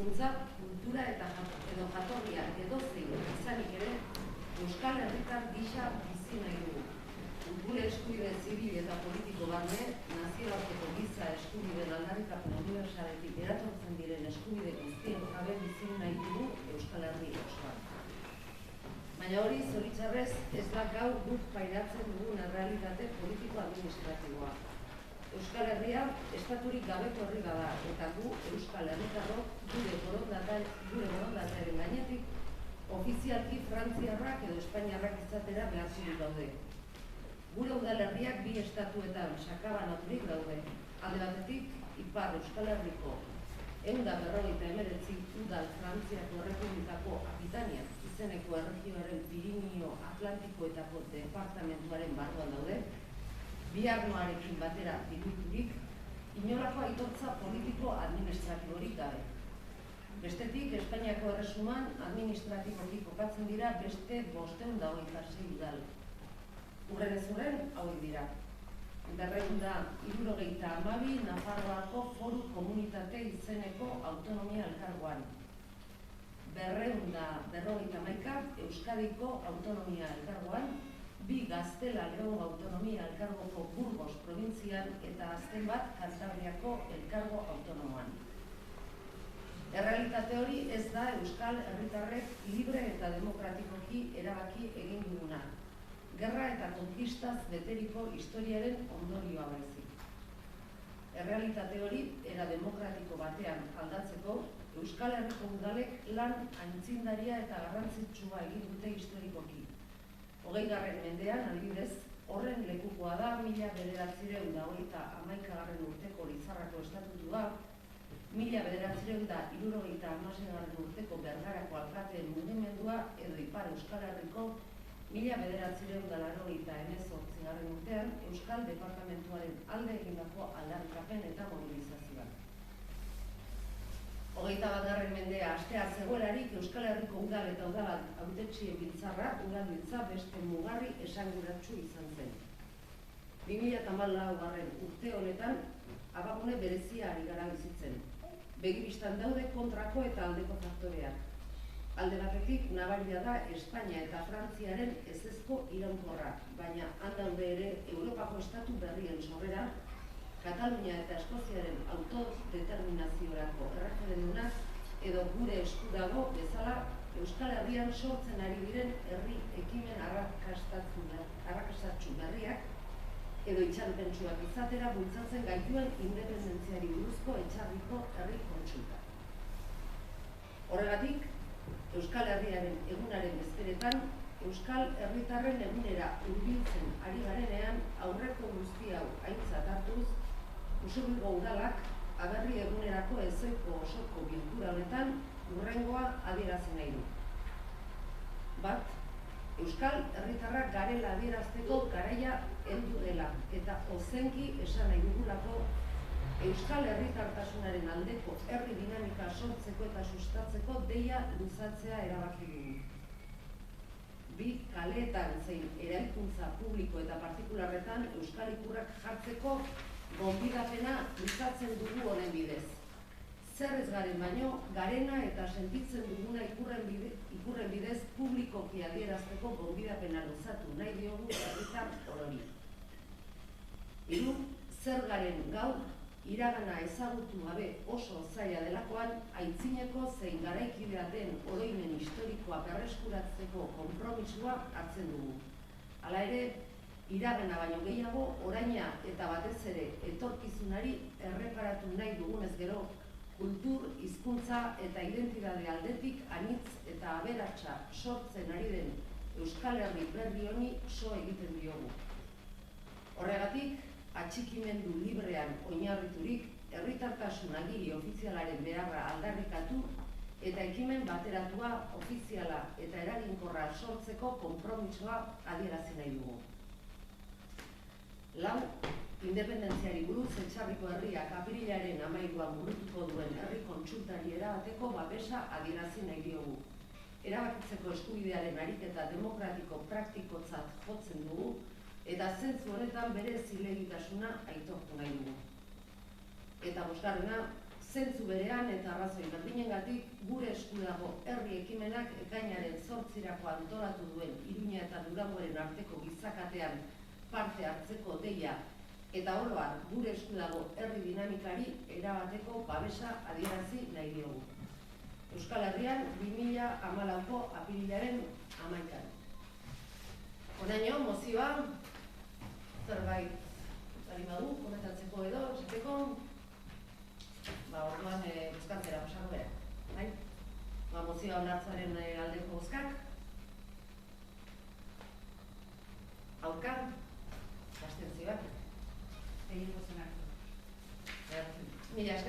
hizkuntza, kultura edo jatorria edozein izanik ere, Euskal Herritar gisa bizi nahi dugu. Gure eskubide zibil eta politiko barne, nazioarteko giza eskubideen aldarrikapen unibertsaletik eratortzen diren eskubide guztien jabe bizi nahi dugu Euskal Herri osoan. Baina hori zoritxarrez ez da gaur guk pairatzen dugun errealitate politiko-administratiboa. Euskal Herria estaturik gabeko herri bada eta gu Euskal Herritarrok gure borondatearen gainetik ofizialki frantziarrak edo espainiarrak izatera beharturik daude. Gure udalerriak bi estatuetan sakabanaturik daude. Alde batetik, Ipar Euskal Herriko 159 udal Frantziako Errepublikako Akitania izeneko erregioaren Pirinio Atlantikoetako departamentuaren barruan daude, bi arloarekin batera diruiturik, inolako aitortza politiko-administratiborik gabe. Bestetik, Espainiako Erresuman administratiboki kokatzen dira beste 526 udal. Urrenez urren, hauek dira. 272 Nafarroako Foru Komunitate izeneko autonomia elkargoan. 251 Euskadiko autonomia elkargoan, 2 Gaztela-Leongo autonomia elkargoko Burgos provintzian eta azken bat Kantabriako elkargo autonomoan. Errealitate hori ez da Euskal Herritarrek libre eta demokratikoki erabaki egin duguna. Gerra eta konkistaz beteriko historiaren ondorioa baizik. Errealitate hori era demokratiko batean aldatzeko, Euskal Herriko udalek lan aintzindaria eta garrantzitsua egin dute historikoki. 20. mendean, adibidez, horren lekukoa da 1911 urteko Lizarrako estatutua, 1976 urteko Bergarako alkateen mugimendua edo Ipar Euskal Herriko 1988 urtean Euskal Departamentuaren alde egindako aldarrikapen eta mobilizazioa. 21. mendea hastea zegoelarik Euskal Herriko udal eta udal hautetxien biltzarra udalbiltza beste mugarri esanguratsu izan zen. 2014 urte honetan abagune berezia ari gara bizitzen. Begibistan daude kontrako eta aldeko faktoreak. Alde batetik nabaria da Espainia eta Frantziaren ezezko iraunkorra, baina handaude ere Europako estatu berrien sorrera, Katalunia eta Eskoziaren autodeterminaziorako erreferendunak edo gure esku dago bezala Euskal Herrian sortzen ari diren herri ekimen arrakastatsu berriak edo itxaropentsuak izatera bultzatzen gaituen independentziari buruzko etxarriko herri kontsulta. Horregatik, Euskal Herriaren egunaren bezperetan, Euskal Herritarren egunera hurbiltzen ari garenean aurreko guzti hau aintzat hartuz, Usurbilgo udalak aberri egunerako ezoiko osoko bilkura honetan hurrengoa adierazi nahi du. Bat, Euskal Herritarrak garela adierazteko garaia heldu dela eta ozenki esan nahi dugulako Euskal Herritartasunaren aldeko herri dinamika sortzeko eta sustatzeko deia luzatzea erabaki dugu. 2, kaleetan zein eraikuntza publiko eta partikularretan Euskal ikurrak jartzeko gonbidapena luzatzen dugu honen bidez. Zer ez garen baino, garena eta sentitzen duguna ikurren bidez publikoki adierazteko gonbidapena luzatu nahi diogu herritar orori. 3, zer garen gaur, iragana ezagutu gabe oso zaila delakoan, aitzineko zein garaikidea den oroimen historikoa berreskuratzeko konpromisua hartzen dugu. Hala ere, iragana baino gehiago, oraina eta batez ere etorkizunari erreparatu nahi dugunez gero, kultur, hizkuntza eta identitate aldetik anitz eta aberatsa sortzen ari den Euskal Herri berri honi so egiten diogu. Horregatik, atxikimendu librean oinarriturik, herritartasun agiri ofizialaren beharra aldarrikatu eta ekimen bateratua, ofiziala eta eraginkorra sortzeko konpromisoa adierazi nahi dugu. 4, independentziari buruz etxarriko herriak apirilaren 13an burutuko duen herri kontsultari erabateko babesa adierazi nahi diogu. Erabakitzeko eskubidearen ariketa demokratiko praktikotzat jotzen dugu eta zentzu honetan bere zilegitasuna aitortu nahi dugu. Eta 5, zentzu berean eta arrazoi berdinengatik Horregatik, gure esku dago herri ekimenak ekainaren 8 antolatu duen Iruña eta Durangoren arteko gizakatean parte hartzeko deia eta oroan gure esku dago herri dinamikari erabateko babesa adierazi nahi diogu. Euskal Herrian 2014ko apirilaren 11an. Honaino, mozioa, zerbait badu, komentatzeko edo, esateko, orduan bozkatzera pasako bera. Mozioa onartzearen aldeko bozkak. Aurka, abstentzioak. Egin bozenak. Mila esker.